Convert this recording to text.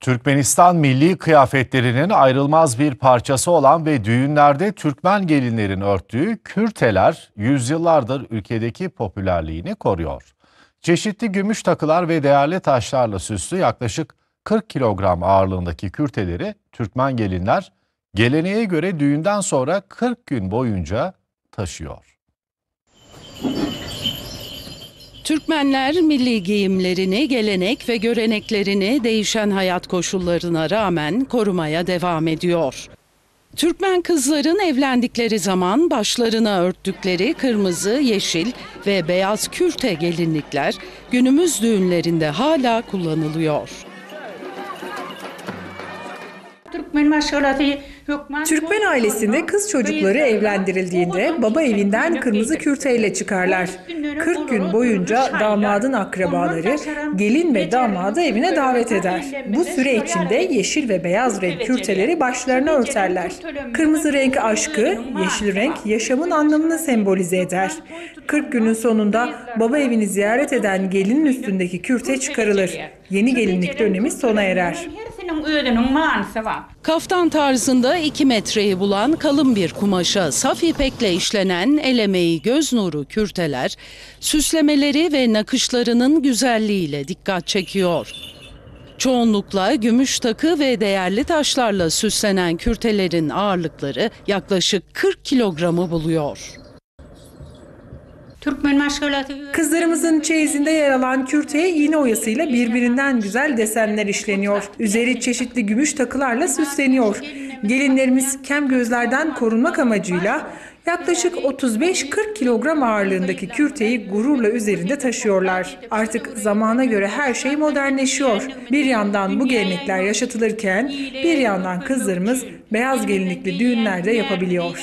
Türkmenistan milli kıyafetlerinin ayrılmaz bir parçası olan ve düğünlerde Türkmen gelinlerin örttüğü kürteler yüzyıllardır ülkedeki popülerliğini koruyor. Çeşitli gümüş takılar ve değerli taşlarla süslü yaklaşık 40 kilogram ağırlığındaki kürteleri Türkmen gelinler geleneğe göre düğünden sonra 40 gün boyunca taşıyor. Türkmenler milli giyimlerini, gelenek ve göreneklerini değişen hayat koşullarına rağmen korumaya devam ediyor. Türkmen kızların evlendikleri zaman başlarına örttükleri kırmızı, yeşil ve beyaz kürte gelinlikler günümüz düğünlerinde hala kullanılıyor. Türkmen ailesinde kız çocukları evlendirildiğinde baba evinden kırmızı kürteyle çıkarlar. 40 gün boyunca damadın akrabaları gelin ve damadı evine davet eder. Bu süre içinde yeşil ve beyaz renk kürteleri başlarına örterler. Kırmızı renk aşkı, yeşil renk yaşamın anlamını sembolize eder. 40 günün sonunda baba evini ziyaret eden gelinin üstündeki kürte çıkarılır. Yeni gelinlik dönemi sona erer. Kaftan tarzında 2 metreyi bulan kalın bir kumaşa saf ipekle işlenen el emeği göz nuru kürteler, süslemeleri ve nakışlarının güzelliğiyle dikkat çekiyor. Çoğunlukla gümüş takı ve değerli taşlarla süslenen kürtelerin ağırlıkları yaklaşık 40 kilogramı buluyor. Kızlarımızın çeyizinde yer alan kürteye iğne oyasıyla birbirinden güzel desenler işleniyor. Üzeri çeşitli gümüş takılarla süsleniyor. Gelinlerimiz kem gözlerden korunmak amacıyla yaklaşık 35-40 kilogram ağırlığındaki kürteyi gururla üzerinde taşıyorlar. Artık zamana göre her şey modernleşiyor. Bir yandan bu gelenekler yaşatılırken bir yandan kızlarımız beyaz gelinlikli düğünlerde yapabiliyor.